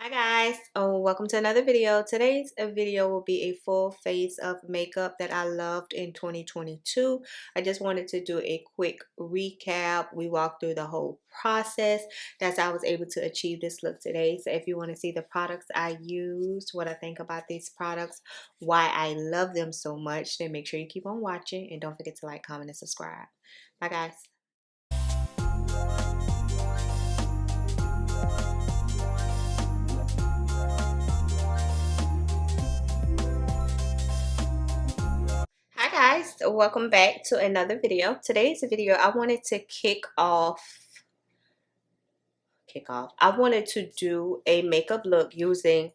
Hi guys, welcome to another video. Today's video will be a full face of makeup that I loved in 2022. I just wanted to do a quick recap. We walked through the whole process. That's how I was able to achieve this look today. So if you want to see the products I used, what I think about these products, why I love them so much, then make sure you keep on watching and don't forget to like, comment, and subscribe. Bye guys. Hi guys, welcome back to another video. Today's video I wanted to kick off. I wanted to do a makeup look using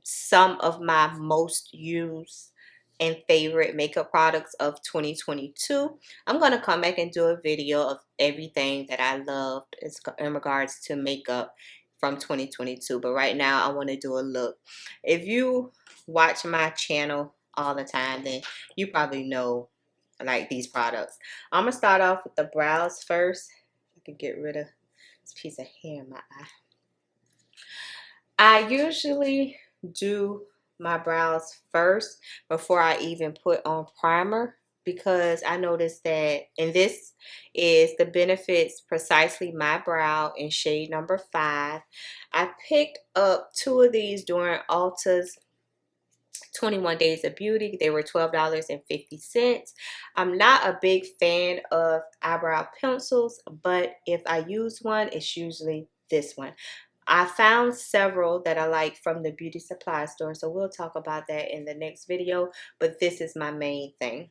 some of my most used and favorite makeup products of 2022. I'm going to come back and do a video of everything that I loved in regards to makeup from 2022. But right now I want to do a look. If you watch my channel all the time, then you probably know like these products. I'm going to start off with the brows first. I can get rid of this piece of hair in my eye. I usually do my brows first before I even put on primer, because I noticed that, and this is the Benefits Precisely My Brow in shade number 5. I picked up 2 of these during Ulta's 21 Days of Beauty. They were $12.50. I'm not a big fan of eyebrow pencils, but if I use one, it's usually this one. I found several that I like from the beauty supply store, so we'll talk about that in the next video, but this is my main thing.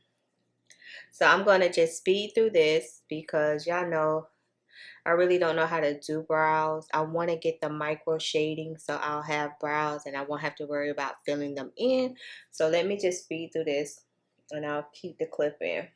So I'm going to just speed through this because y'all know I really don't know how to do brows. I want to get the micro shading so I'll have brows and I won't have to worry about filling them in. So let me just speed through this and I'll keep the clip in.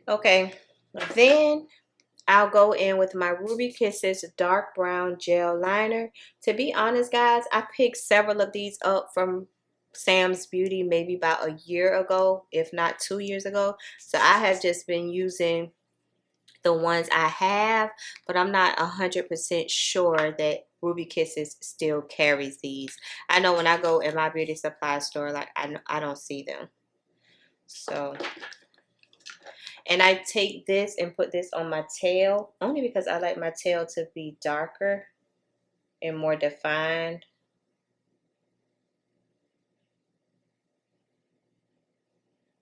Okay, then I'll go in with my Ruby Kisses dark brown gel liner. To be honest, guys, I picked several of these up from Sam's Beauty maybe about a year ago, if not 2 years ago. So I have just been using the ones I have, but I'm not 100% sure that Ruby Kisses still carries these. I know when I go in my beauty supply store, like I don't see them. So, and I take this and put this on my tail only because I like my tail to be darker and more defined.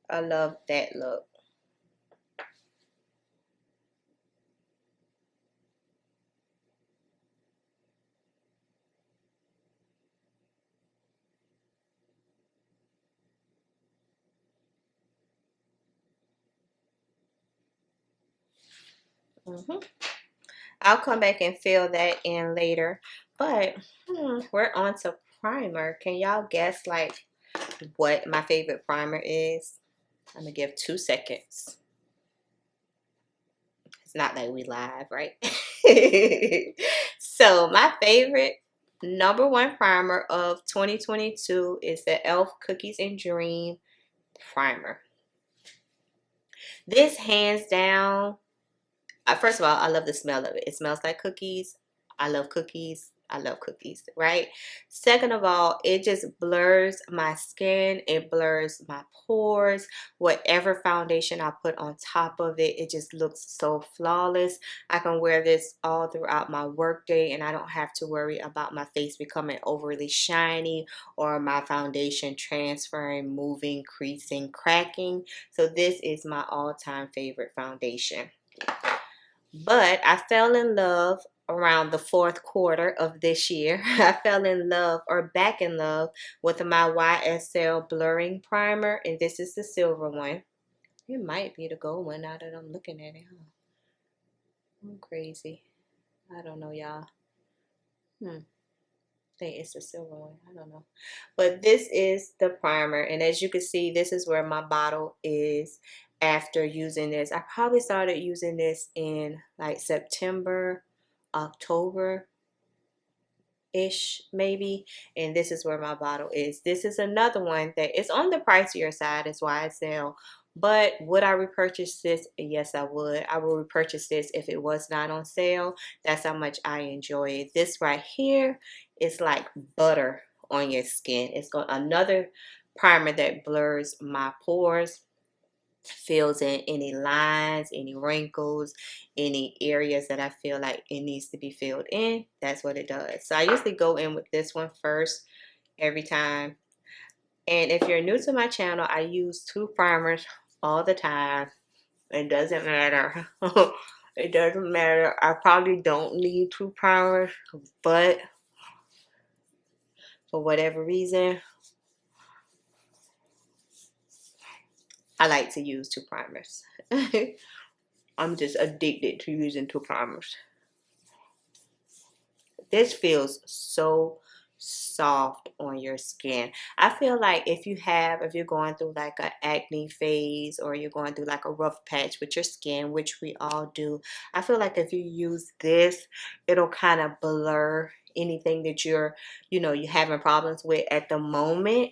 I love that look. I'll come back and fill that in later. But we're on to primer. Can y'all guess like what my favorite primer is? I'm gonna give 2 seconds. It's not like we live, right? So my favorite #1 primer of 2022 is the e.l.f. Cookies and Dream primer. This hands down, first of all, I love the smell of it. It smells like cookies. I love cookies. I love cookies, right? Second of all, it just blurs my skin. It blurs my pores. Whatever foundation I put on top of it, it just looks so flawless. I can wear this all throughout my workday and I don't have to worry about my face becoming overly shiny or my foundation transferring, moving, creasing, cracking. So this is my all-time favorite foundation. But I fell in love around the fourth quarter of this year. I fell in love, or back in love, with my YSL blurring primer, and this is the silver one. It might be the gold one now that I'm looking at it, huh? I'm crazy. I don't know, y'all. I think it's the silver one. I don't know. But this is the primer. And as you can see, this is where my bottle is after using this. I probably started using this in like September, October ish maybe, and this is where my bottle is. This is another one that is on the pricier side, is YSL. But would I repurchase this? Yes, I would. I will repurchase this if it was not on sale. That's how much I enjoy it. This right here is like butter on your skin. It's got another primer that blurs my pores, fills in any lines, any wrinkles, any areas that I feel like it needs to be filled in. That's what it does. So I usually go in with this one first every time. And if you're new to my channel, I use two primers all the time. It doesn't matter. It doesn't matter. I probably don't need two primers, but for whatever reason, I like to use two primers. I'm just addicted to using two primers. This feels so soft on your skin. I feel like if you're going through like an acne phase, or you're going through like a rough patch with your skin, which we all do, I feel like if you use this, it'll kind of blur anything that you're having problems with at the moment.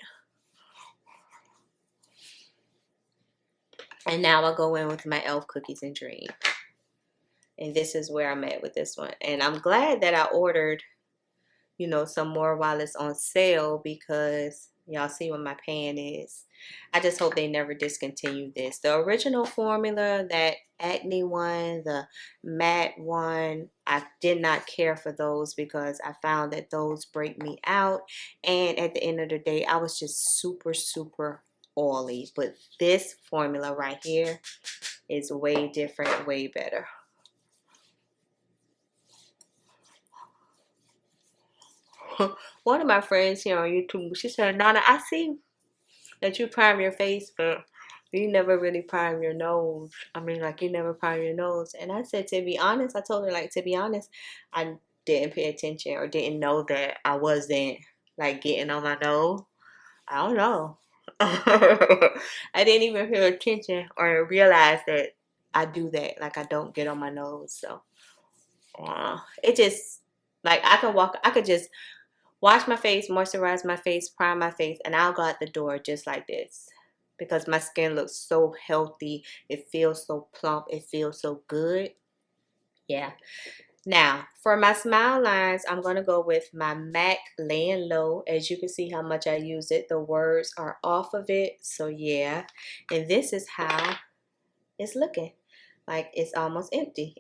And now I'll go in with my e.l.f. Cookies and Dream. And this is where I'm at with this one. And I'm glad that I ordered some more while it's on sale, because y'all see what my pan is. I just hope they never discontinue this. The original formula, that acne one, the matte one, I did not care for those because I found that those break me out. And at the end of the day, I was just super, super oily. But this formula right here is way different, way better. One of my friends here on YouTube, she said, Nana, I see that you prime your face, but you never really prime your nose. I mean, like, you never prime your nose. And I said, to be honest, I told her, like, to be honest, I didn't pay attention, or didn't know that I wasn't, like, getting on my nose. I don't know. I didn't even pay attention or realize that I do that. Like, I don't get on my nose. So, it just, like, I could just wash my face, moisturize my face, prime my face, and I'll go out the door just like this, because my skin looks so healthy. It feels so plump. It feels so good. Yeah. Now, for my smile lines, I'm going to go with my MAC Laying Low. As you can see how much I use it, the words are off of it. So, yeah. And this is how it's looking. Like, it's almost empty.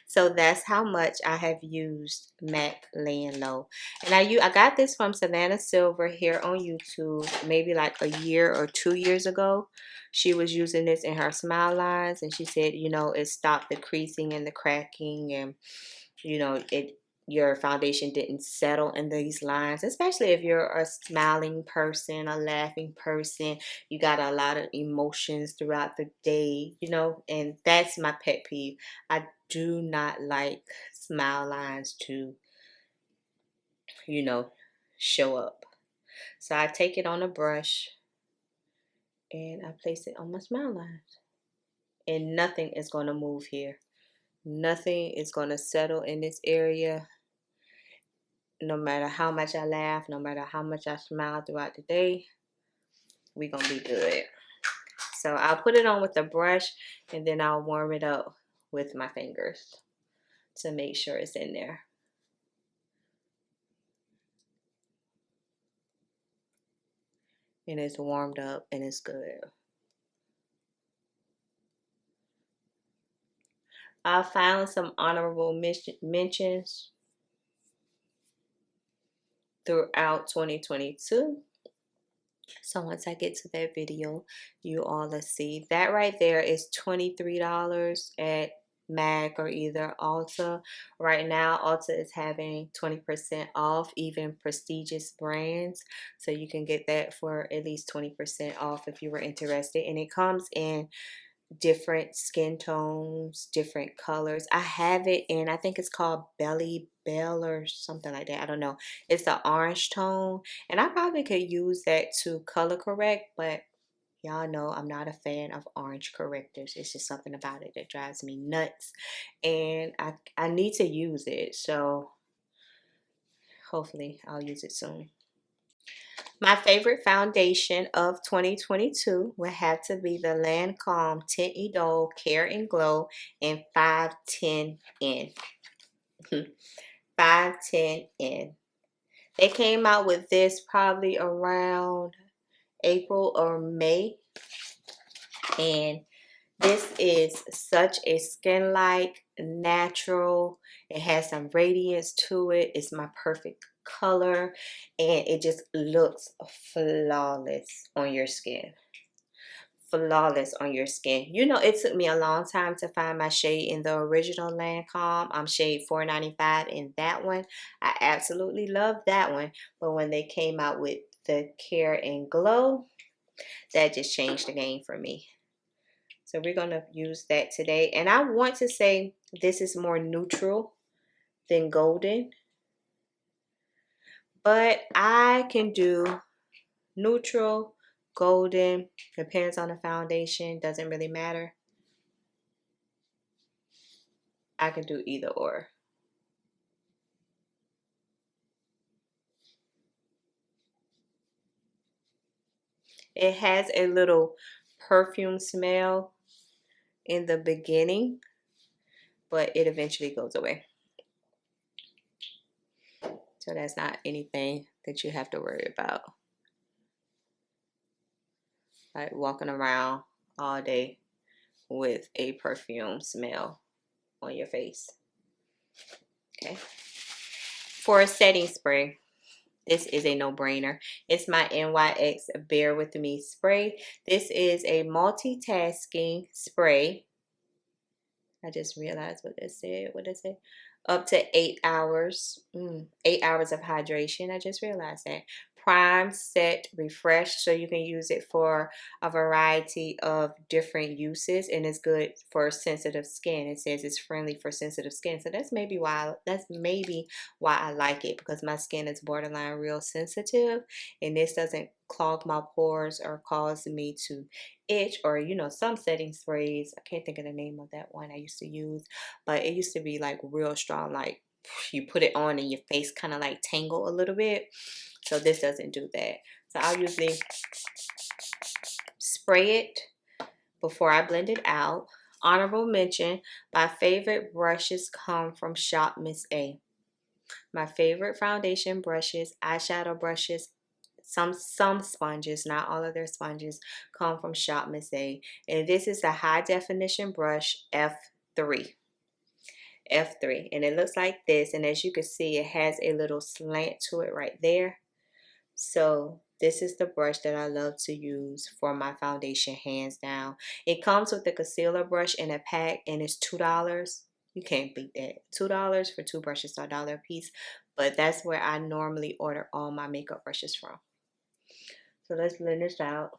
So that's how much I have used MAC Laying Low. And I got this from Savannah Silver here on YouTube maybe like a year or 2 years ago. She was using this in her smile lines, and she said, it stopped the creasing and the cracking, and your foundation didn't settle in these lines, especially if you're a smiling person, a laughing person. You got a lot of emotions throughout the day, and that's my pet peeve. I do not like smile lines to, show up. So I take it on a brush and I place it on my smile lines. And nothing is going to move here. Nothing is going to settle in this area. No matter how much I laugh, no matter how much I smile throughout the day, we're going to be good. So I'll put it on with a brush, and then I'll warm it up with my fingers to make sure it's in there. And it's warmed up and it's good. I found some honorable mentions throughout 2022. So once I get to that video, you all will see. That right there is $23 at MAC or either Ulta. Right now, Ulta is having 20% off, even prestigious brands. So you can get that for at least 20% off if you were interested. And it comes in different skin tones, different colors. I have it in, I think it's called Belly Bell or something like that. I don't know. It's an orange tone. And I probably could use that to color correct, but y'all know I'm not a fan of orange correctors. It's just something about it that drives me nuts. And I need to use it. So hopefully I'll use it soon. My favorite foundation of 2022 would have to be the Lancome Tint Idole Care and Glow in 510N. 510N. They came out with this probably around April or May. And this is such a skin-like, natural. It has some radiance to it. It's my perfect color. And it just looks flawless on your skin. Flawless on your skin. You know, it took me a long time to find my shade in the original Lancome. I'm shade 495 in that one. I absolutely love that one. But when they came out with the Care and Glow, that just changed the game for me. So we're going to use that today. And I want to say this is more neutral than golden. But I can do neutral, golden, depends on the foundation, doesn't really matter. I can do either or. It has a little perfume smell in the beginning, but it eventually goes away. So that's not anything that you have to worry about. Like walking around all day with a perfume smell on your face. Okay. For a setting spray, this is a no-brainer. It's my NYX Bear With Me spray. This is a multitasking spray. I just realized what it said. What did it say? Up to 8 hours. 8 hours of hydration. I just realized that. Prime, set, refresh. So you can use it for a variety of different uses, and it's good for sensitive skin. It says it's friendly for sensitive skin. So that's maybe why I like it, because my skin is borderline real sensitive, and this doesn't clog my pores or cause me to itch, or you know, some setting sprays, I can't think of the name of that one I used to use, but it used to be like real strong, like you put it on and your face kind of like tangle a little bit. So this doesn't do that. So I'll usually spray it before I blend it out. Honorable mention, my favorite brushes come from Shop Miss A. My favorite foundation brushes, eyeshadow brushes, some sponges, not all of their sponges, come from Shop Miss A. And this is a high definition brush, F3. F3. And it looks like this. And as you can see, it has a little slant to it right there. So this is the brush that I love to use for my foundation, hands down. It comes with the concealer brush in a pack, and it's $2. You can't beat that. $2 for two brushes, so $1 a piece. But that's where I normally order all my makeup brushes from. So let's blend this out.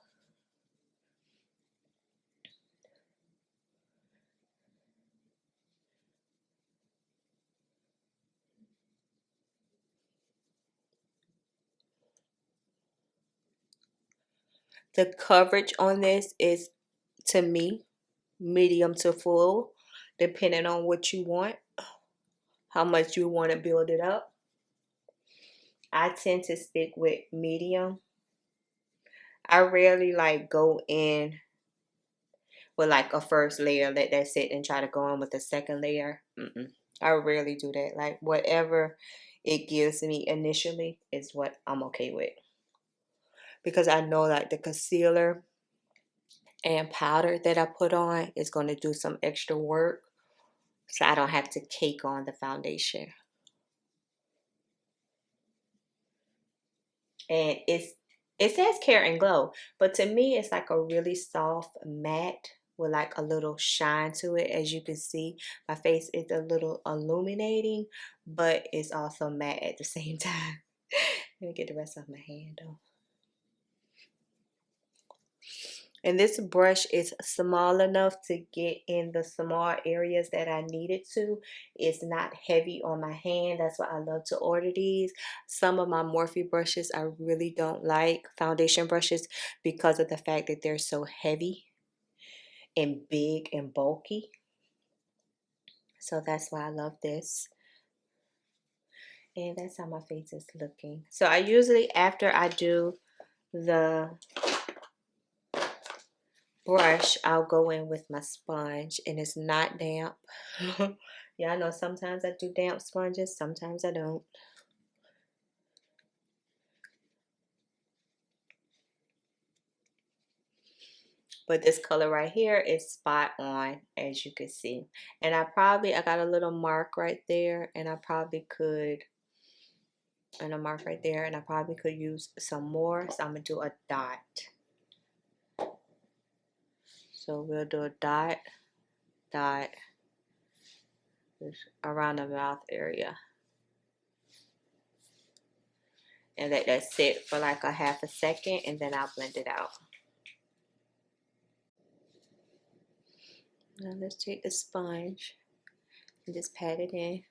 The coverage on this is, to me, medium to full, depending on what you want, how much you want to build it up. I tend to stick with medium. I rarely like go in with like a first layer, let that sit, and try to go in with a second layer. I rarely do that. Like whatever it gives me initially is what I'm okay with. Because I know like the concealer and powder that I put on is going to do some extra work, so I don't have to cake on the foundation. And it says Care and Glow, but to me it's like a really soft matte with like a little shine to it. As you can see, my face is a little illuminating, but it's also matte at the same time. Let me get the rest of my hand though. And this brush is small enough to get in the small areas that I needed to. It's not heavy on my hand. That's why I love to order these. Some of my Morphe brushes I really don't like, foundation brushes, because of the fact that they're so heavy and big and bulky. So that's why I love this. And that's how my face is looking. So I usually, after I do the brush, I'll go in with my sponge, and it's not damp. Yeah, I know sometimes I do damp sponges, sometimes I don't. But this color right here is spot on, as you can see. And I got a little mark right there, and I probably could, and a mark right there, and I probably could use some more. So I'm gonna do a dot. So we'll do a dot, dot around the mouth area. And let that sit for like a half a second, and then I'll blend it out. Now let's take the sponge and just pat it in.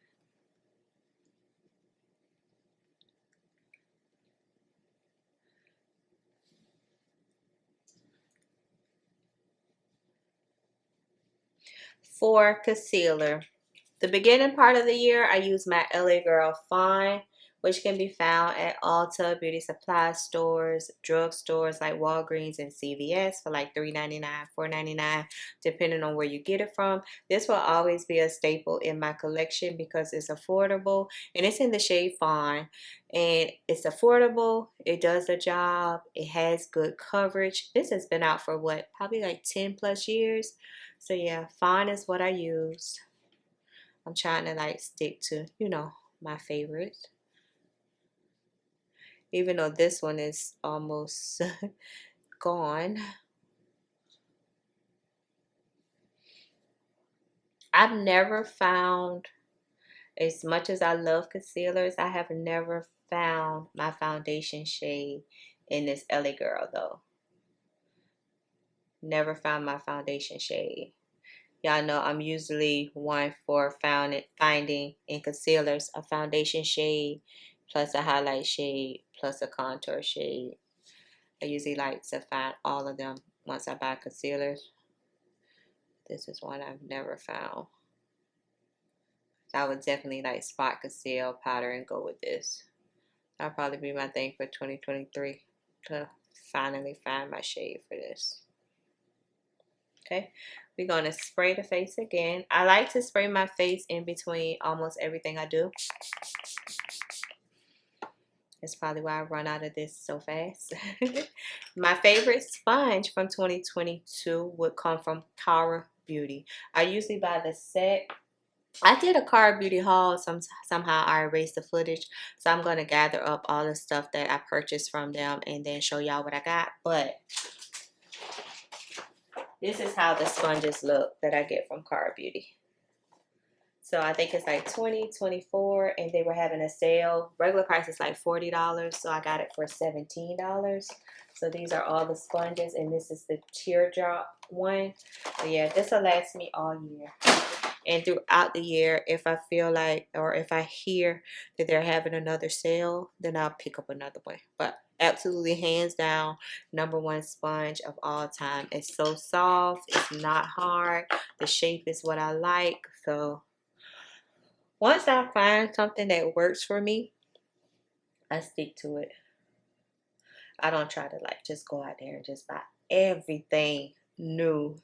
For concealer, the beginning part of the year, I use my LA Girl Fine, which can be found at Ulta, beauty supply stores, drugstores like Walgreens and CVS for like $3.99, $4.99, depending on where you get it from. This will always be a staple in my collection because it's affordable, and it's in the shade Fine, and it's affordable. It does the job. It has good coverage. This has been out for what, probably like 10 plus years. So yeah, Fine is what I use. I'm trying to like stick to, you know, my favorites. Even though this one is almost gone. I've never found, as much as I love concealers, I have never found my foundation shade in this LA Girl though. Never found my foundation shade. Y'all know I'm usually one for finding in concealers a foundation shade plus a highlight shade plus a contour shade. I usually like to find all of them once I buy concealers. This is one I've never found. I would definitely like spot conceal powder and go with this. That'll probably be my thing for 2023, to finally find my shade for this. Okay, we're going to spray the face again. I like to spray my face in between almost everything I do. That's probably why I run out of this so fast. My favorite sponge from 2022 would come from Cara Beauty. I usually buy the set. I did a Cara Beauty haul. Somehow I erased the footage. So I'm going to gather up all the stuff that I purchased from them and then show y'all what I got. But this is how the sponges look that I get from Cara Beauty. So I think it's like $20, $24, and they were having a sale. Regular price is like $40, so I got it for $17. So these are all the sponges, and this is the teardrop one. So yeah, this will last me all year. And throughout the year, if I feel like, or if I hear that they're having another sale, then I'll pick up another one. But absolutely, hands down, #1 sponge of all time. It's so soft. It's not hard. The shape is what I like. So once I find something that works for me, I stick to it. I don't try to like just go out there and just buy everything new.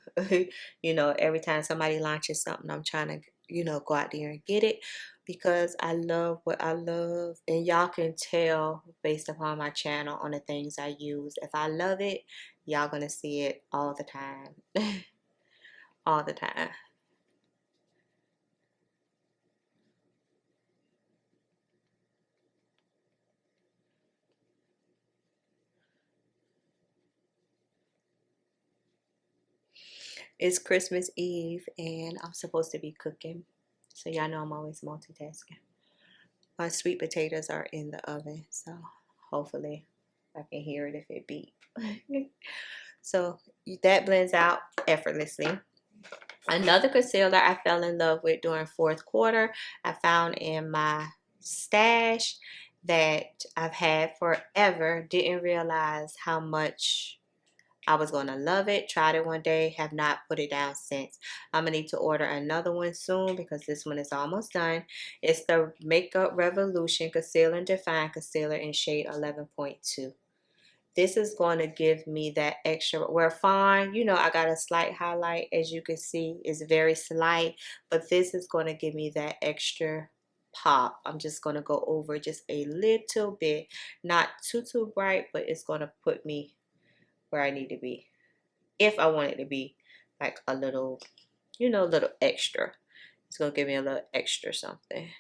You know, every time somebody launches something, I'm trying to, you know, go out there and get it because I love what I love. And y'all can tell based upon my channel on the things I use. If I love it, y'all gonna see it all the time. All the time. It's Christmas Eve and I'm supposed to be cooking. So y'all know I'm always multitasking. My sweet potatoes are in the oven, so hopefully I can hear it if it beep. So that blends out effortlessly. Another concealer I fell in love with during fourth quarter, I found in my stash that I've had forever. Didn't realize how much I was going to love it. Tried it one day, have not put it down since. I'm going to need to order another one soon because this one is almost done. It's the Makeup Revolution Concealer and Define Concealer in shade 11.2. This is going to give me that extra, where fine, you know, I got a slight highlight, as you can see, it's very slight, but this is going to give me that extra pop. I'm just going to go over just a little bit, not too bright, but it's going to put me where I need to be. If I want it to be like a little, you know, a little extra. It's going to give me a little extra something.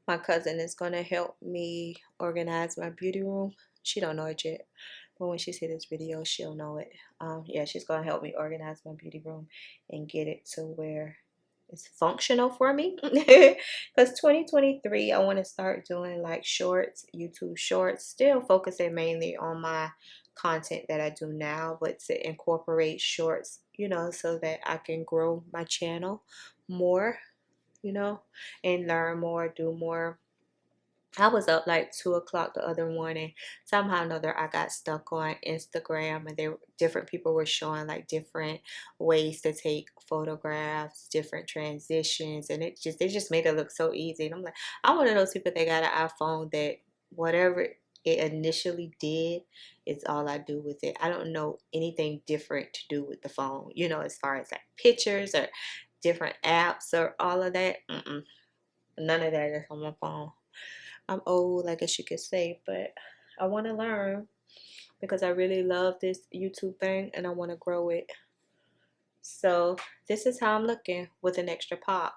My cousin is going to help me organize my beauty room. She don't know it yet, but when she sees this video, she'll know it. Yeah, she's going to help me organize my beauty room and get it to where it's functional for me. Because 2023, I want to start doing like shorts, YouTube shorts, still focusing mainly on my content that I do now, but to incorporate shorts, you know, so that I can grow my channel more, you know, and learn more, do more. I was up like 2 o'clock the other morning. Somehow or another, I got stuck on Instagram, and different people were showing like different ways to take photographs, different transitions, and they just made it look so easy. And I'm like, I'm one of those people that got an iPhone that whatever it initially did is all I do with it. I don't know anything different to do with the phone, you know, as far as like pictures or different apps or all of that. None of that is on my phone. I'm old, I guess you could say, but I want to learn because I really love this YouTube thing and I want to grow it. So this is how I'm looking with an extra pop.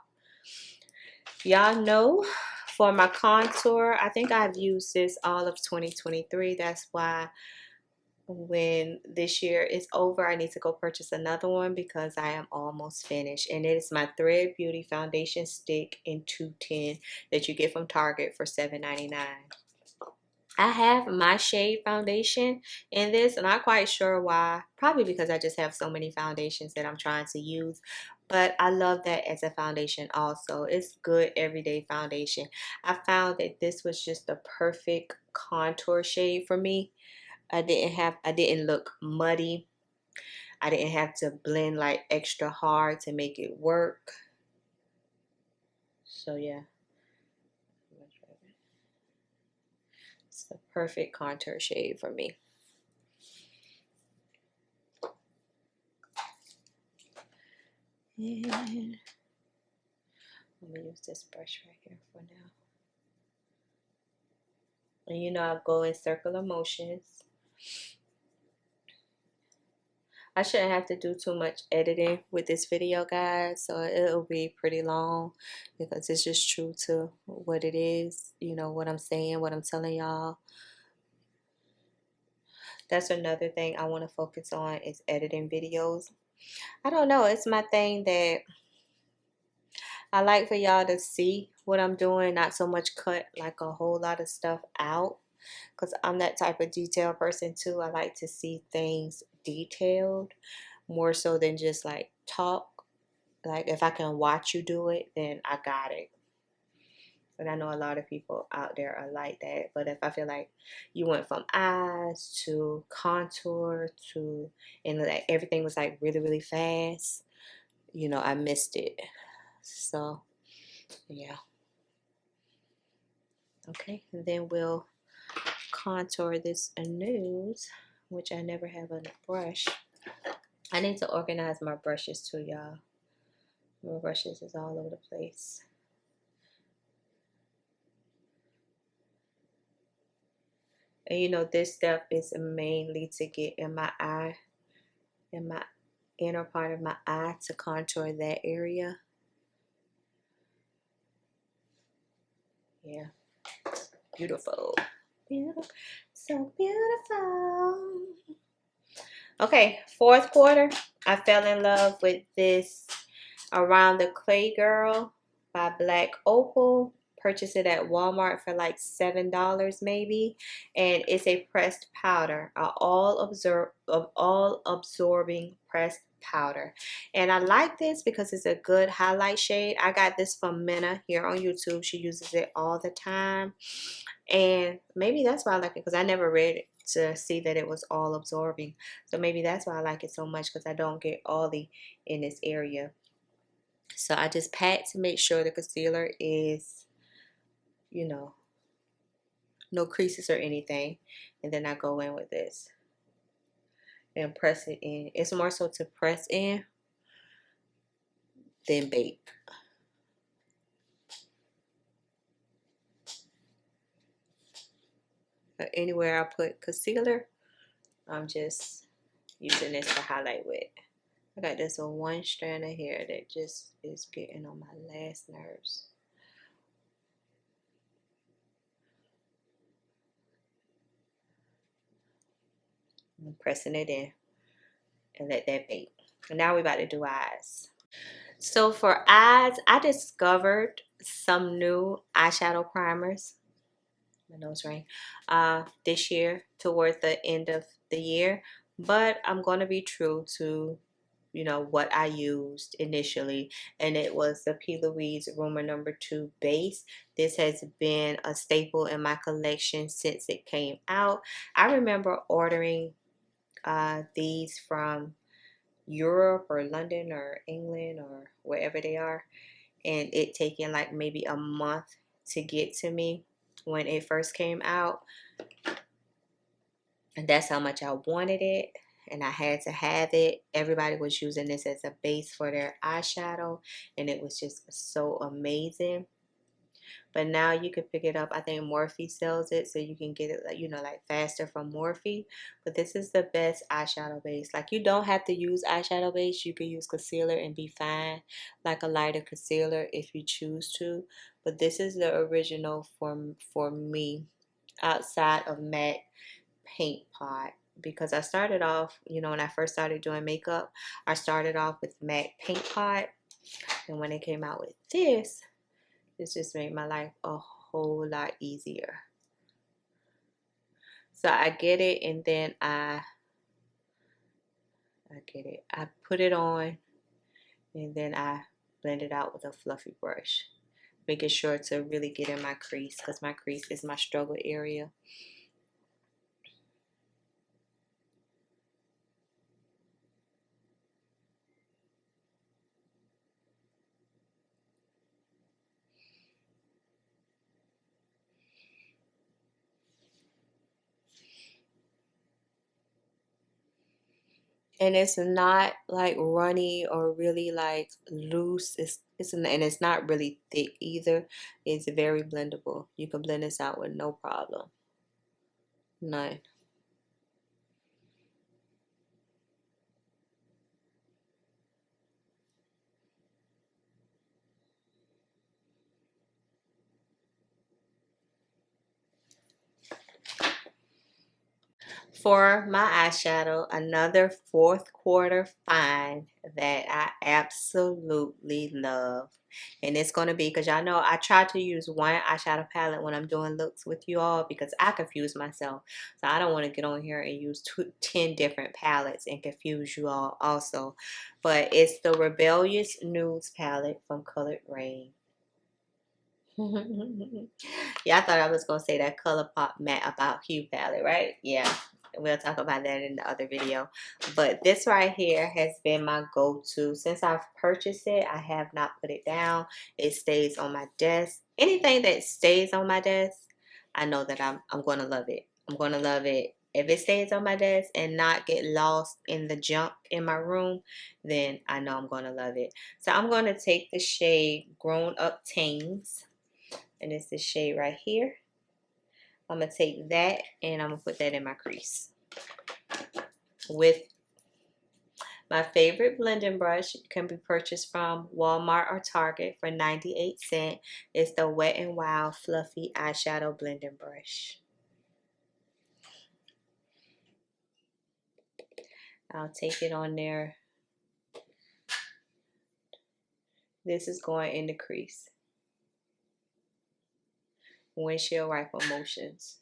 Y'all know for my contour, I think I've used this all of 2023. That's why when this year is over, I need to go purchase another one because I am almost finished. And it is my Thread Beauty Foundation Stick in 210 that you get from Target for $7.99. I have my shade foundation in this, and I'm not quite sure why. Probably because I just have so many foundations that I'm trying to use. But I love that as a foundation also. It's good everyday foundation. I found that this was just the perfect contour shade for me. I didn't look muddy. I didn't have to blend like extra hard to make it work. So yeah. It's the perfect contour shade for me. And I'm gonna use this brush right here for now. And you know, I go in circular motions. I shouldn't have to do too much editing with this video, guys, so it'll be pretty long because it's just true to what it is, you know, what I'm saying, what I'm telling y'all. That's another thing I want to focus on is editing videos. I don't know, it's my thing that I like for y'all to see what I'm doing, not so much cut like a whole lot of stuff out, because I'm that type of detail person too. I like to see things detailed more so than just like talk. Like if I can watch you do it, then I got it. And I know a lot of people out there are like that. But if I feel like you went from eyes to contour to, and like everything was like really, really fast, you know, I missed it. So, yeah. Okay, and then we'll contour this nose, which I never have on a brush. I need to organize my brushes too, y'all. My brushes is all over the place. And you know, this step is mainly to get in my eye, in my inner part of my eye, to contour that area. Yeah, beautiful. Beautiful, so beautiful. Okay, fourth quarter, I fell in love with this Around the Clay Girl by Black Opal. Purchased it at Walmart for like $7 maybe, and it's a pressed powder, all absorbing pressed powder. And I like this because it's a good highlight shade. I got this from Minna here on YouTube. She uses it all the time, and maybe that's why I like it, because I never read it to see that it was all absorbing. So maybe that's why I like it so much, because I don't get oily in this area. So I just pat to make sure the concealer is, you know, no creases or anything. And then I go in with this and press it in. It's more so to press in than bake. But anywhere I put concealer, I'm just using this to highlight with. I got this one strand of hair that just is getting on my last nerves. I'm pressing it in and let that bake. And now we're about to do eyes. So for eyes, I discovered some new eyeshadow primers. My nose ring. This year, toward the end of the year. But I'm going to be true to, you know, what I used initially, and it was the P. Louise Rumor Number 2 base. This has been a staple in my collection since it came out. I remember ordering these from Europe or London or England or wherever they are, and it taking like maybe a month to get to me when it first came out. And that's how much I wanted it, and I had to have it. Everybody was using this as a base for their eyeshadow, and it was just so amazing. But now you can pick it up. I think Morphe sells it, so you can get it, like, you know, like faster from Morphe. But this is the best eyeshadow base. Like, you don't have to use eyeshadow base. You can use concealer and be fine, like a lighter concealer if you choose to. But this is the original for me, outside of matte paint pot, because I started off, you know, when I first started doing makeup, I started off with matte paint pot, and when it came out with this just made my life a whole lot easier. So I get it, and then I put it on, and then I blend it out with a fluffy brush, making sure to really get in my crease, because my crease is my struggle area. And it's not like runny or really like loose. And it's not really thick either. It's very blendable. You can blend this out with no problem. None. For my eyeshadow, another fourth quarter find that I absolutely love. And it's going to be, because y'all know I try to use one eyeshadow palette when I'm doing looks with you all, because I confuse myself. So I don't want to get on here and use 10 different palettes and confuse you all also. But it's the Rebellious Nudes palette from Colored Rain. Yeah, I thought I was going to say that ColourPop Matte About Hue palette, right? Yeah. We'll talk about that in the other video. But this right here has been my go-to. Since I've purchased it, I have not put it down. It stays on my desk. Anything that stays on my desk, I know that I'm going to love it. I'm going to love it. If it stays on my desk and not get lost in the junk in my room, then I know I'm going to love it. So I'm going to take the shade Grown Up Teens. And it's this shade right here. I'm going to take that and I'm going to put that in my crease with my favorite blending brush. It can be purchased from Walmart or Target for 98 cents. It's the Wet n Wild Fluffy Eyeshadow Blending Brush. I'll take it on there. This is going in the crease. Windshield wiper motions.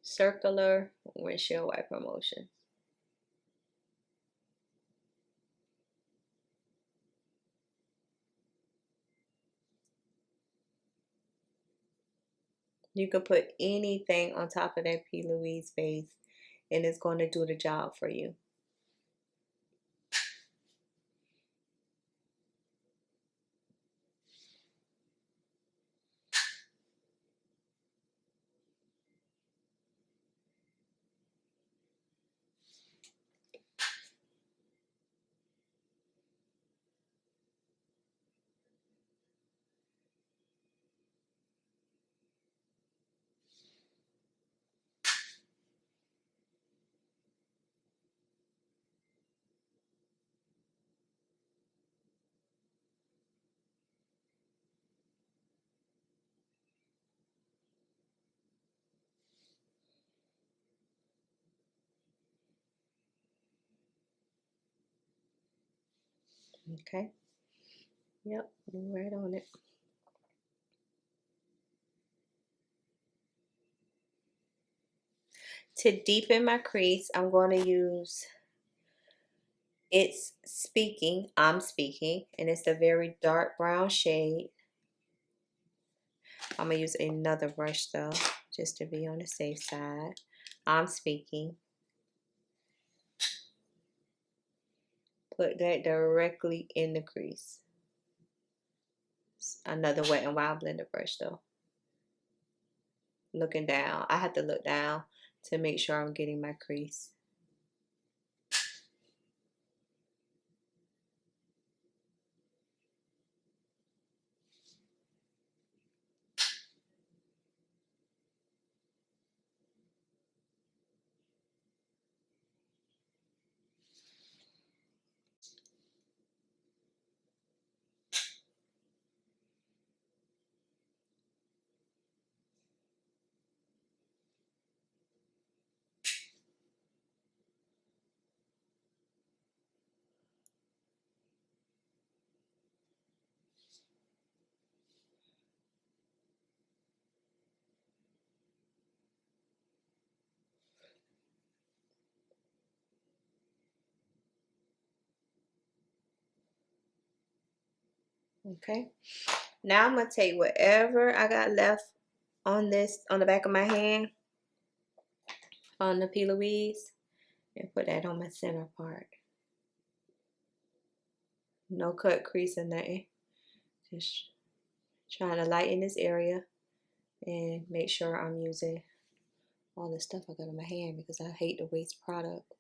Circular windshield wiper motions. You can put anything on top of that P. Louise base and it's going to do the job for you. Okay. Yep, right on it. To deepen my crease, I'm going to use It's Speaking, I'm Speaking, and it's a very dark brown shade. I'm going to use another brush though, just to be on the safe side. I'm Speaking. Put that directly in the crease. Another Wet n Wild blender brush though. Looking down. I have to look down to make sure I'm getting my crease. Okay. Now I'm going to take whatever I got left on this, on the back of my hand, on the P. Louise, and put that on my center part. No cut crease or nothing. Just trying to lighten this area and make sure I'm using all the stuff I got on my hand because I hate to waste product.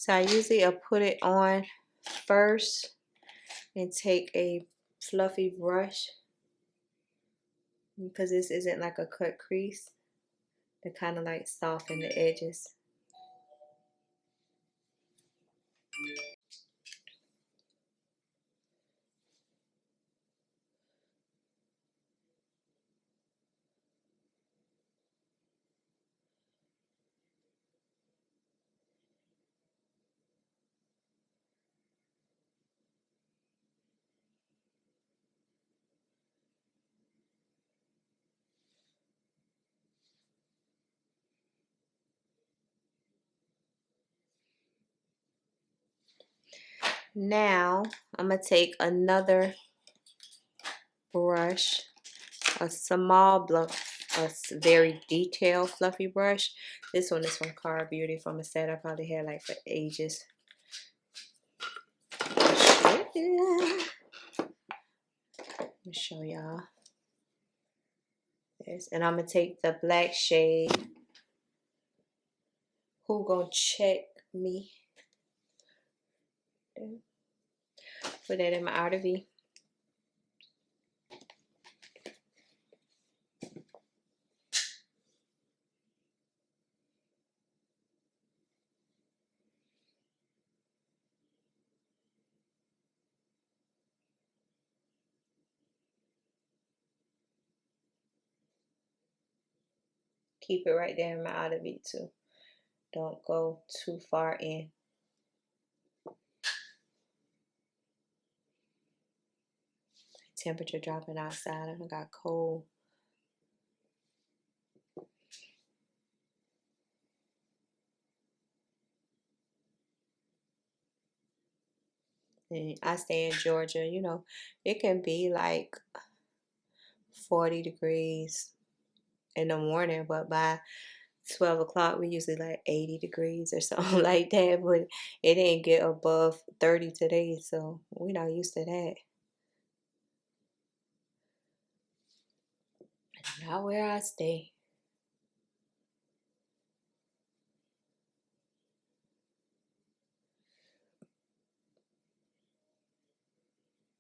So I usually put it on first and take a fluffy brush because this isn't like a cut crease to kind of like soften the edges. Now I'm going to take another brush, a small a very detailed fluffy brush. This one is from Car Beauty, from a set I probably had like for ages. Let me show y'all. Yes, and I'm gonna take the black shade. Who gonna check me? Put that in my outer V. Keep it right there in my outer V too. Don't go too far in. Temperature dropping outside. I got cold. And I stay in Georgia. You know, it can be like 40 degrees in the morning, but by 12 o'clock we usually like 80 degrees or something like that. But it didn't get above 30 today, so we're not used to that. Not where I stay.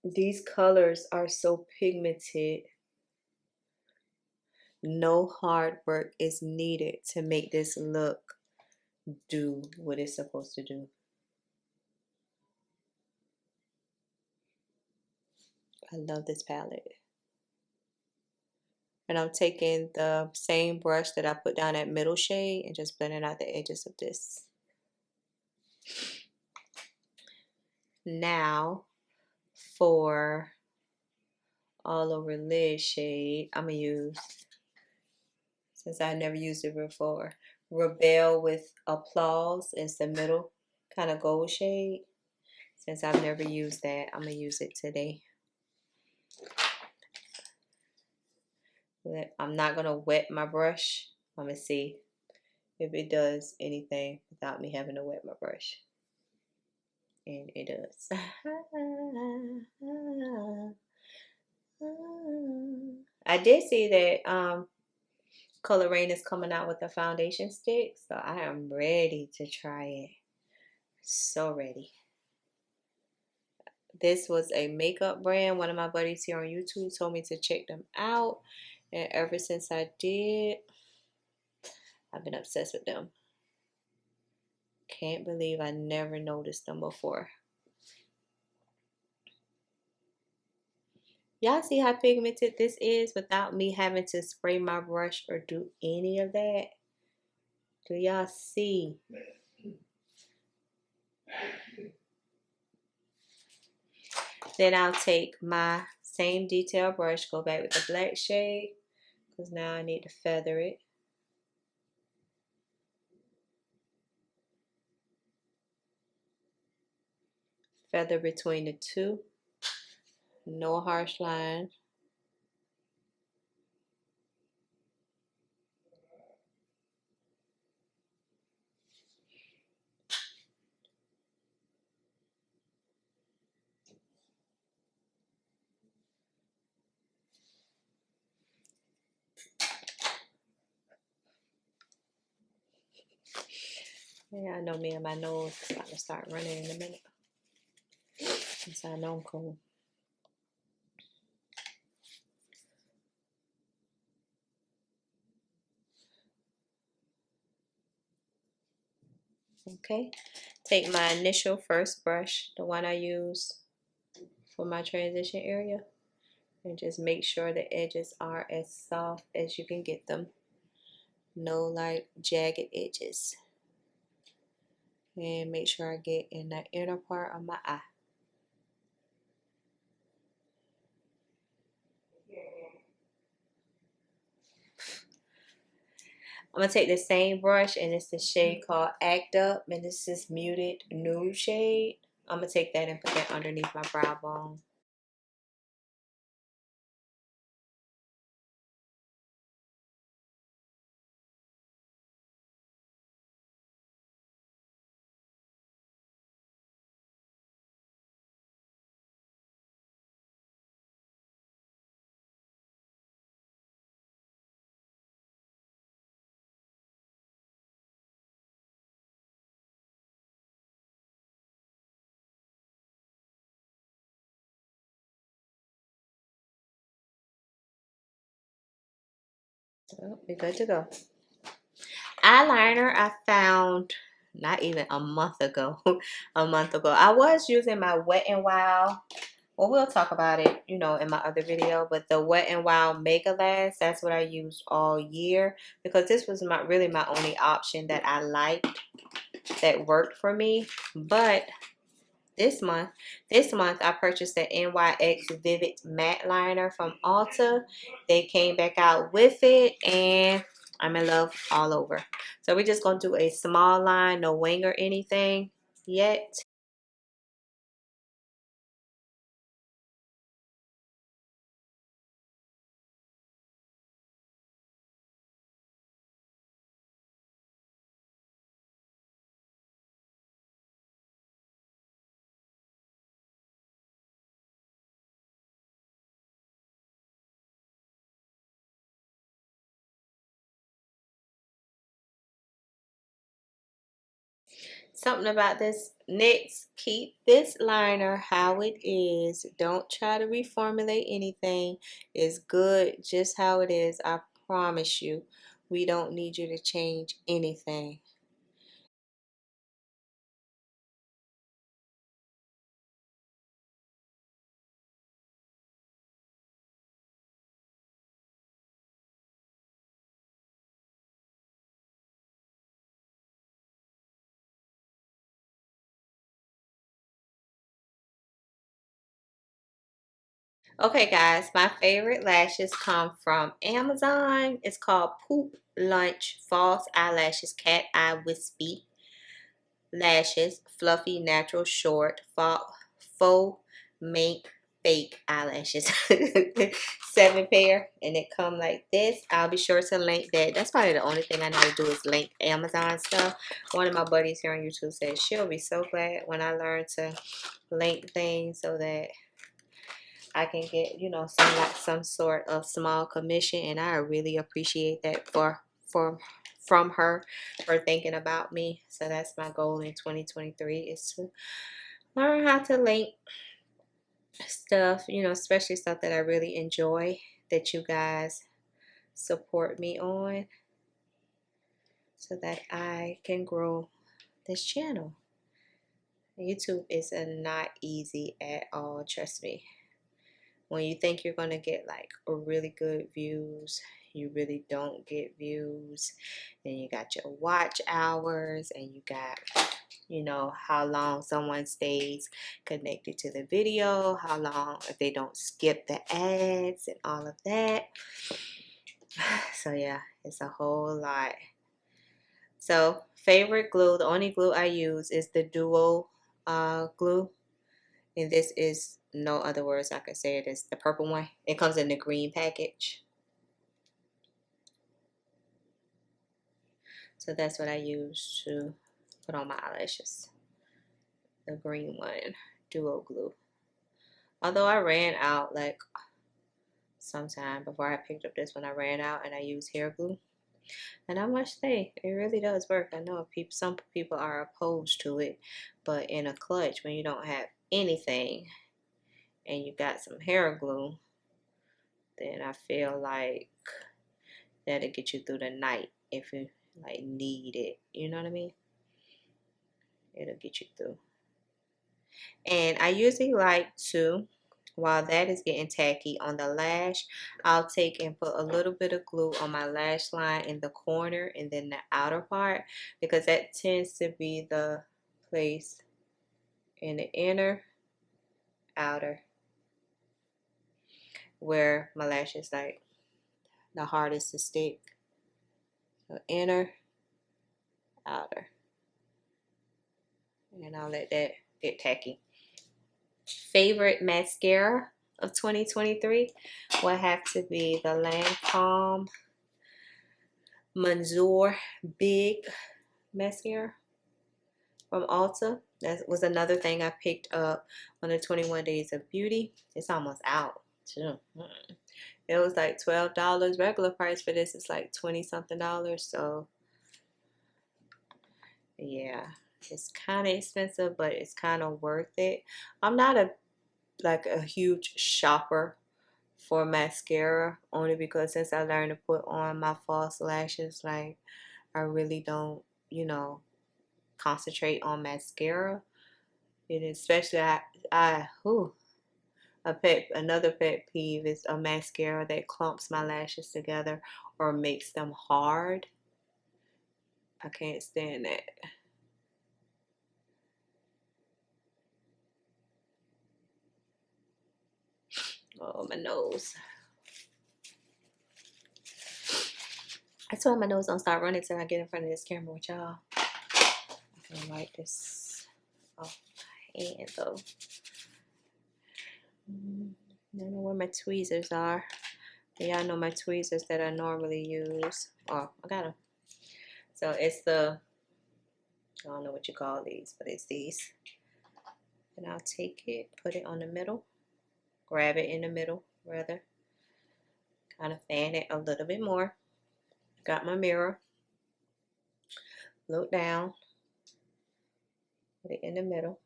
These colors are so pigmented. No hard work is needed to make this look do what it's supposed to do. I love this palette. And I'm taking the same brush that I put down at middle shade and just blending out the edges of this. Now for all over lid shade, I'm gonna use, since I never used it before, Rebel with Applause. It's the middle kind of gold shade. Since I've never used that, I'm gonna use it today. I'm not gonna wet my brush. I'm gonna see if it does anything without me having to wet my brush. And it does. I did see that Color Rain is coming out with a foundation stick, so I am ready to try it. So ready. This was a makeup brand. One of my buddies here on YouTube told me to check them out, and ever since I did, I've been obsessed with them. Can't believe I never noticed them before. Y'all see how pigmented this is without me having to spray my brush or do any of that? Do y'all see? Then I'll take my same detail brush, go back with the black shade, because now I need to feather it. Feather between the two. No harsh line. Yeah, I know me and my nose is about to start running in a minute. Since I know I'm cool. Okay, take my initial first brush, the one I use for my transition area, and just make sure the edges are as soft as you can get them. No like jagged edges. And make sure I get in the inner part of my eye. I'm going to take the same brush, and it's the shade called Act Up, and this is muted nude shade. I'm going to take that and put that underneath my brow bone. Well, we're good to go. Eyeliner I found not even a month ago. A month ago. I was using my Wet n Wild. Well, we'll talk about it, you know, in my other video. But the Wet n Wild Mega Last, that's what I used all year because this was really my only option that I liked, that worked for me. But this month I purchased the NYX Vivid Matte Liner from Ulta. They came back out with it, and I'm in love all over. So we're just going to do a small line, no wing or anything yet. Something about this next, keep this liner how it is. Don't try to reformulate anything. It's good just how it is. I promise you. We don't need you to change anything. Okay, guys, my favorite lashes come from Amazon. It's called Poop Lunch False Eyelashes Cat Eye Wispy Lashes, Fluffy Natural Short Faux Make Fake Eyelashes. 7 pair, and it come like this. I'll be sure to link that. That's probably the only thing I know to do is link Amazon stuff. One of my buddies here on YouTube said she'll be so glad when I learn to link things so that I can get, you know, some sort of small commission, and I really appreciate that from her for thinking about me. So that's my goal in 2023 is to learn how to link stuff, you know, especially stuff that I really enjoy that you guys support me on so that I can grow this channel. YouTube is not easy at all, trust me. When you think you're going to get like a really good views, you really don't get views. Then you got your watch hours, and you got, you know, how long someone stays connected to the video, how long if they don't skip the ads and all of that. So yeah, it's a whole lot. So favorite glue, the only glue I use is the Duo glue. And this is no other words I can say it is the purple one. It comes in the green package. So that's what I use to put on my eyelashes. The green one, Duo glue. Although I ran out like sometime before I picked up this one, I ran out and I used hair glue. And I must say, it really does work. I know some people are opposed to it, but in a clutch, when you don't have anything and you got some hair glue, then I feel like that'll get you through the night if you like need it. You know what I mean? It'll get you through. And I usually like to, while that is getting tacky on the lash, I'll take and put a little bit of glue on my lash line in the corner and then the outer part, because that tends to be the place in the inner, outer, where my lash is like the hardest to stick. So inner, outer. And I'll let that get tacky. Favorite mascara of 2023 will have to be the Lancome Mansour Big Mascara from Ulta. That was another thing I picked up on the 21 Days of Beauty. It's almost out too. It was like $12. Regular price for this is like 20 something dollars. So yeah, it's kind of expensive, but it's kind of worth it. I'm not a huge shopper for mascara, only because since I learned to put on my false lashes, like I really don't, you know, concentrate on mascara. And especially another pet peeve is a mascara that clumps my lashes together or makes them hard. I can't stand that. Oh, my nose. That's why my nose don't start running till I get in front of this camera with y'all. I'm gonna wipe this off my hand though. I don't know where my tweezers are. Y'all know my tweezers that I normally use. Oh, I got them. So it's the, I don't know what you call these, but it's these. And I'll take it, put it on the middle, grab it in the middle, rather. Kind of fan it a little bit more. Got my mirror. Look down. Put it in the middle.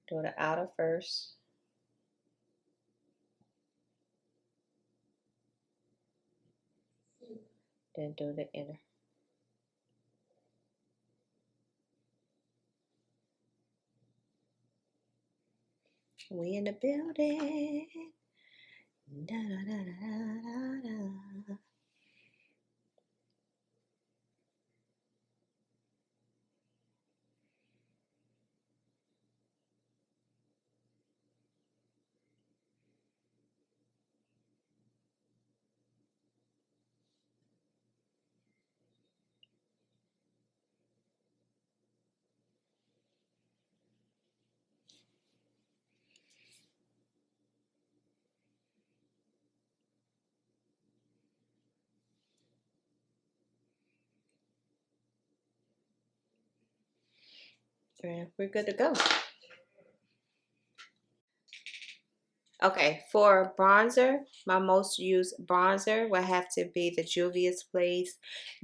Do the outer first. Then do the inner. We in the building. Da, da, da, da, da, da. And we're good to go. Okay, for bronzer, my most used bronzer will have to be the juvia'splace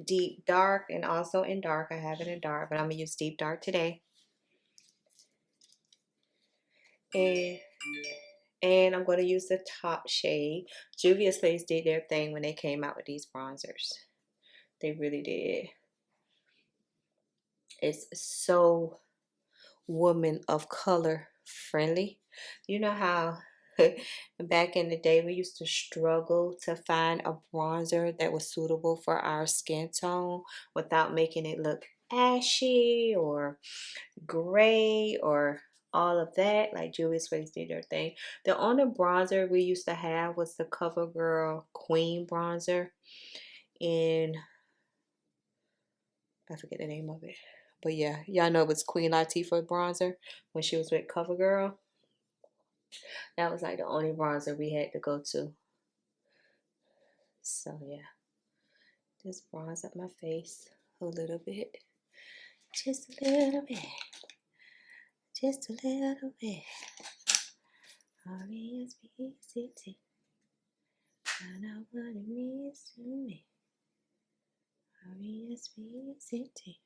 Deep Dark, and also in dark. I have it in dark, but I'm gonna use Deep Dark today. And I'm going to use the top shade. Juvia'splace did their thing when they came out with these bronzers. They really did. It's so woman of color friendly. You know how back in the day we used to struggle to find a bronzer that was suitable for our skin tone without making it look ashy or gray or all of that. Like Juvia'splace did their thing. The only bronzer we used to have was the CoverGirl Queen bronzer in, I forget the name of it, but yeah, y'all know it was Queen Latifah bronzer when she was with CoverGirl. That was like the only bronzer we had to go to. So yeah, just bronze up my face a little bit, just a little bit, just a little bit. R-E-S-P-E-C-T. I know what it means to me. R-E-S-P-E-C-T.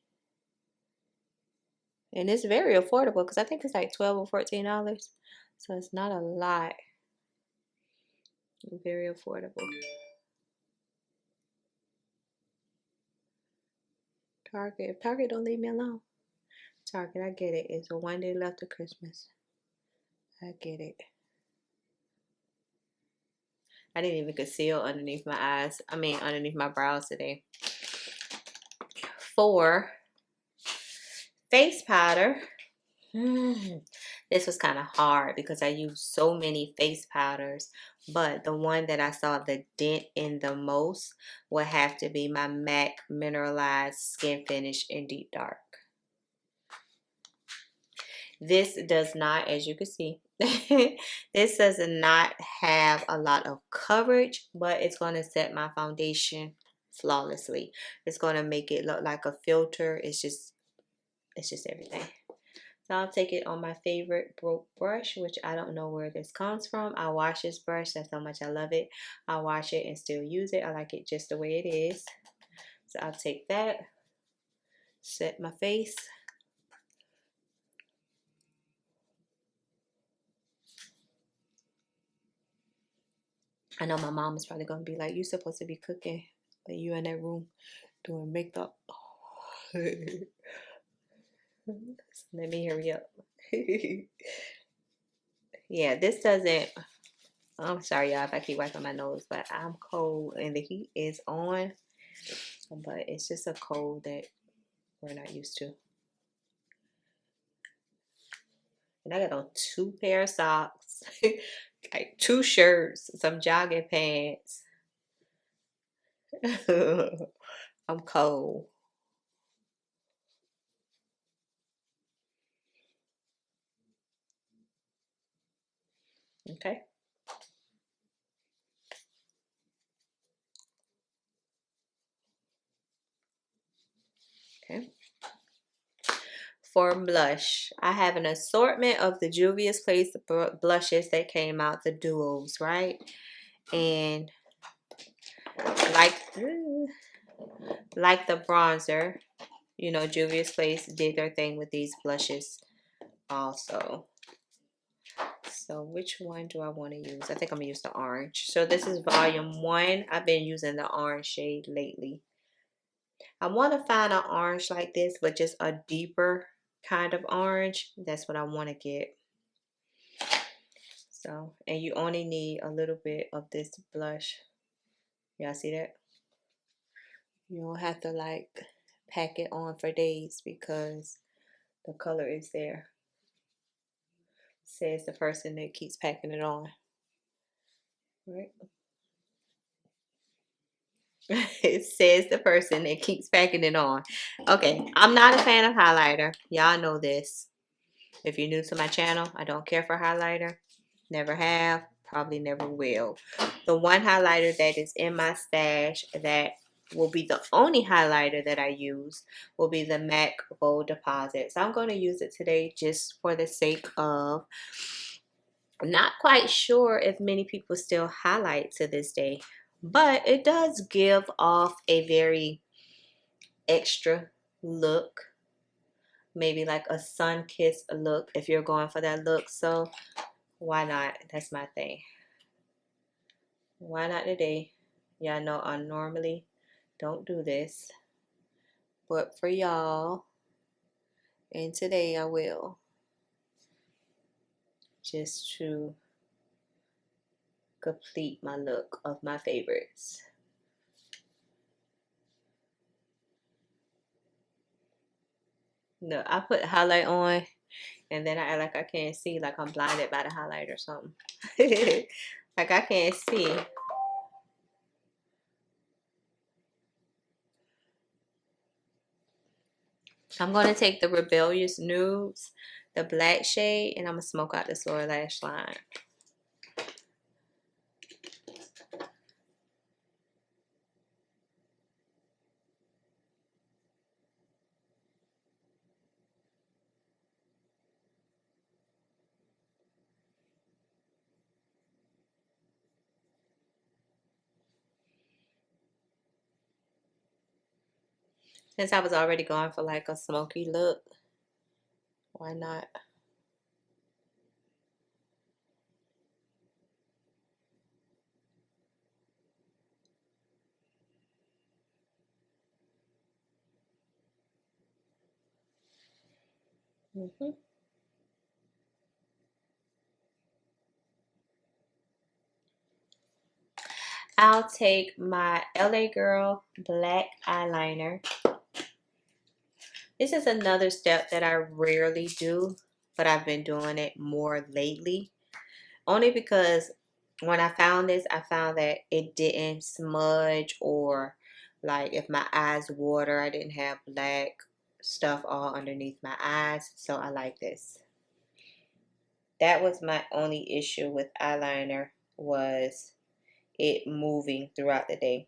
And it's very affordable because I think it's like $12 or $14. So it's not a lot. Very affordable. Target. If Target don't leave me alone. Target, I get it. It's a one day left of Christmas. I get it. I didn't even conceal underneath my eyes. I mean, underneath my brows today. For face powder. This was kind of hard because I used so many face powders, but the one that I saw the dent in the most would have to be my MAC Mineralized Skin Finish in Deep Dark. This does not, as you can see, this does not have a lot of coverage, but it's going to set my foundation flawlessly. It's going to make it look like a filter. It's just everything. So I'll take it on my favorite broke brush, which I don't know where this comes from. I wash this brush. That's how much I love it. I wash it and still use it. I like it just the way it is. So I'll take that, set my face. I know my mom is probably gonna be like, "You supposed to be cooking, but you in that room doing makeup." Let me hurry up. Yeah, this doesn't. I'm sorry, y'all, if I keep wiping my nose, but I'm cold and the heat is on. But it's just a cold that we're not used to. And I got on 2 pair of socks, like 2 shirts, some jogging pants. I'm cold. Okay. Okay. For blush, I have an assortment of the Juvia'splace blushes that came out, the duos, right? And like like the bronzer, you know, Juvia'splace did their thing with these blushes also. So which one do I want to use? I think I'm gonna use the orange. So this is volume 1. I've been using the orange shade lately. I want to find an orange like this, but just a deeper kind of orange. That's what I want to get. So, and you only need a little bit of this blush. Y'all see that? You don't have to like pack it on for days because the color is there. Says the person that keeps packing it on. Right? It says the person that keeps packing it on. Okay, I'm not a fan of highlighter. Y'all know this. If you're new to my channel, I don't care for highlighter. Never have, probably never will. The one highlighter that is in my stash that will be the only highlighter that I use will be the MAC Gold Deposit. So I'm going to use it today just for the sake of, I'm not quite sure if many people still highlight to this day, but it does give off a very extra look, maybe like a sun-kissed look if you're going for that look. So why not? That's my thing. Why not today? Y'all know I normally don't do this, but for y'all, and today I will, just to complete my look of my favorites. No, I put highlight on and then I act like I can't see, like I'm blinded by the highlight or something. Like I can't see. I'm going to take the Rebellious Nudes, the black shade, and I'm going to smoke out this lower lash line. Since I was already going for like a smoky look, why not? I'll take my LA Girl black eyeliner. This is another step that I rarely do, but I've been doing it more lately. Only because when I found this, I found that it didn't smudge, or like if my eyes water, I didn't have black stuff all underneath my eyes. So I like this. That was my only issue with eyeliner, was it moving throughout the day.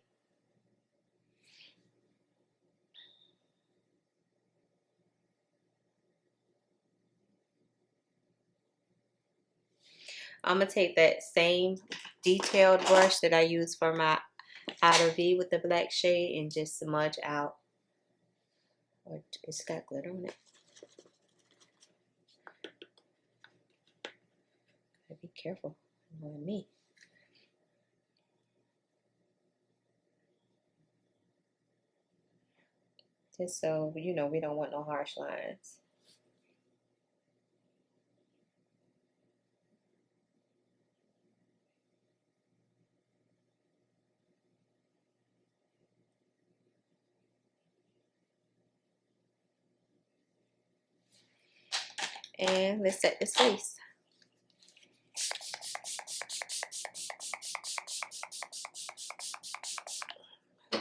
I'm going to take that same detailed brush that I use for my outer V with the black shade and just smudge out. Or it's got glitter on it. Gotta be careful. Knowing me. Just so, you know, we don't want no harsh lines. And let's set this face.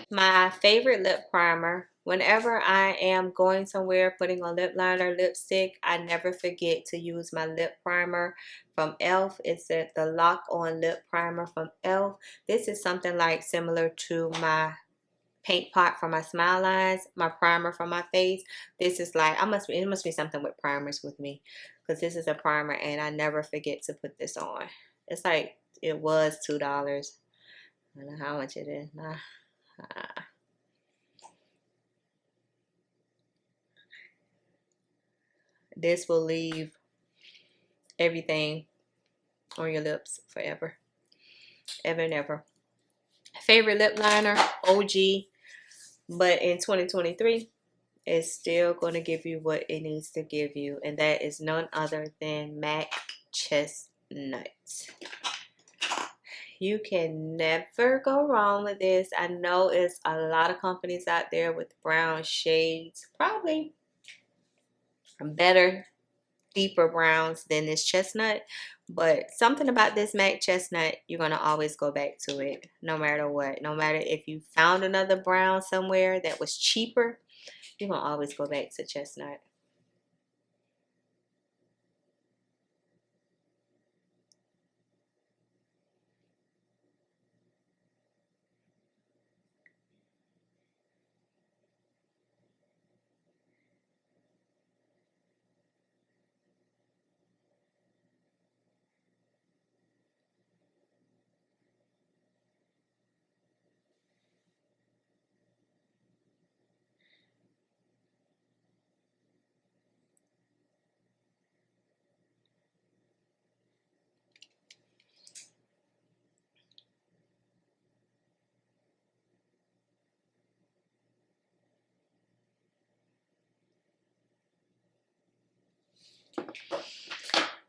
My favorite lip primer. Whenever I am going somewhere putting on lip liner, lipstick, I never forget to use my lip primer from e.l.f. It's the Lock On Lip Primer from e.l.f. This is something like similar to my paint pot for my smile lines, my primer for my face. This is like, it must be something with primers with me, because this is a primer and I never forget to put this on. It's like, it was $2. I don't know how much it is. Nah. This will leave everything on your lips forever. Ever and ever. Favorite lip liner, OG. But in 2023, it's still going to give you what it needs to give you. And that is none other than MAC Chestnut. You can never go wrong with this. I know it's a lot of companies out there with brown shades. Probably better, deeper browns than this chestnut. But something about this MAC Chestnut, you're going to always go back to it no matter what. No matter if you found another brown somewhere that was cheaper, you're going to always go back to chestnut.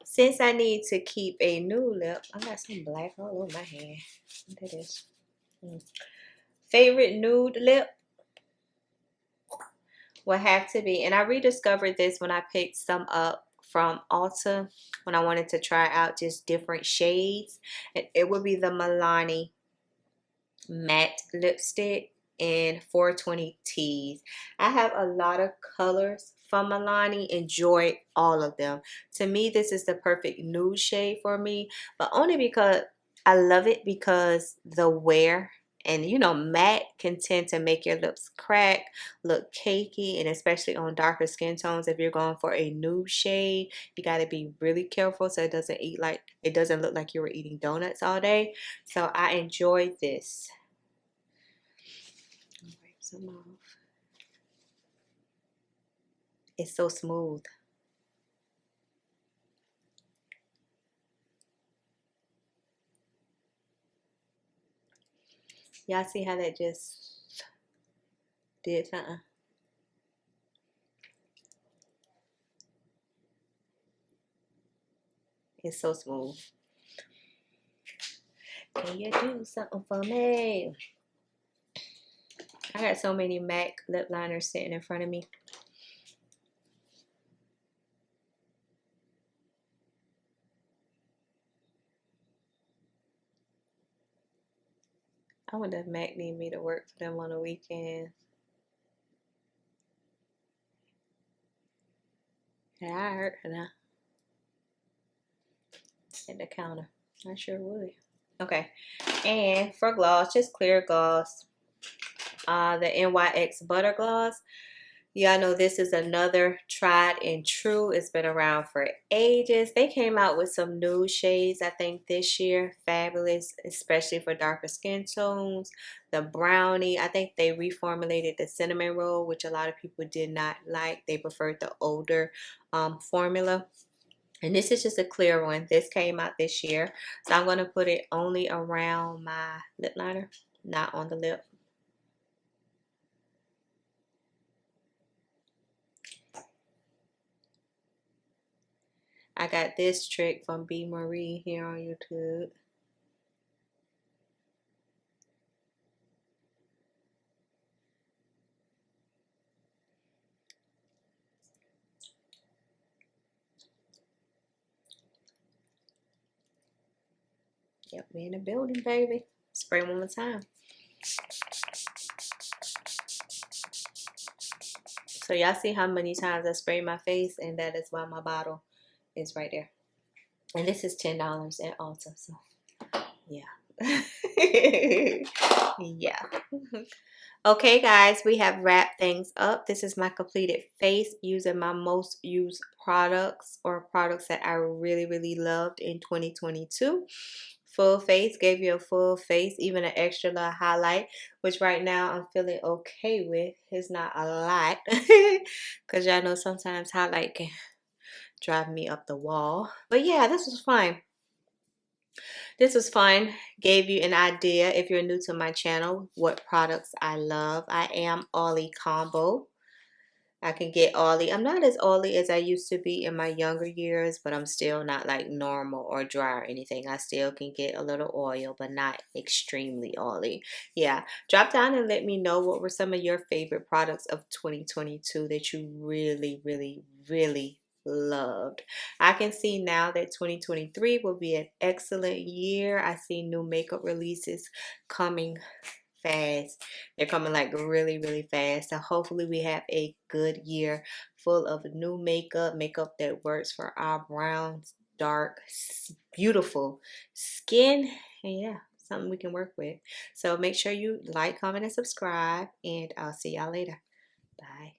Since I need to keep a nude lip, I got some black all over my hand. What that is. Favorite nude lip will have to be, and I rediscovered this when I picked some up from Ulta when I wanted to try out just different shades. It would be the Milani matte lipstick in 420 T's. I have a lot of colors from Milani, enjoy all of them. To me, this is the perfect nude shade for me, but only because I love it, because the wear, and you know, matte can tend to make your lips crack, look cakey, and especially on darker skin tones. If you're going for a nude shade, you got to be really careful so it doesn't look like you were eating donuts all day. So I enjoy this. Wipe some off. It's so smooth. Y'all see how that just did something? It's so smooth. Can you do something for me? I got so many MAC lip liners sitting in front of me. I wonder if MAC need me to work for them on the weekend. Yeah, I hurt her now. At the counter. I sure would. Okay. And for gloss, just clear gloss. The NYX Butter Gloss. Y'all know this is another tried and true. It's been around for ages. They came out with some nude shades, I think, this year. Fabulous, especially for darker skin tones. The brownie, I think they reformulated the cinnamon roll, which a lot of people did not like. They preferred the older formula. And this is just a clear one. This came out this year. So I'm going to put it only around my lip liner, not on the lip. I got this trick from B. Marie here on YouTube. Yep, we in the building, baby. Spray one more time. So y'all see how many times I spray my face, and that is why my bottle is right there. And this is $10 at Ulta, so yeah. Yeah. Okay, guys, we have wrapped things up. This is my completed face using my most used products, or products that I really, really loved in 2022. Full face, gave you a full face, even an extra little highlight, which right now I'm feeling okay with. It's not a lot because y'all know sometimes highlight can drive me up the wall. But yeah, this was fine. This was fun. Gave you an idea, if you're new to my channel, what products I love. I am oily combo. I can get oily. I'm not as oily as I used to be in my younger years, but I'm still not like normal or dry or anything. I still can get a little oil, but not extremely oily. Yeah, drop down and let me know what were some of your favorite products of 2022 that you really, really, really loved. I can see now that 2023 will be an excellent year. I see new makeup releases coming fast. They're coming like really, really fast. So hopefully we have a good year full of new makeup that works for our brown, dark, beautiful skin. And yeah, something we can work with. So make sure you like, comment, and subscribe. And I'll see y'all later. Bye.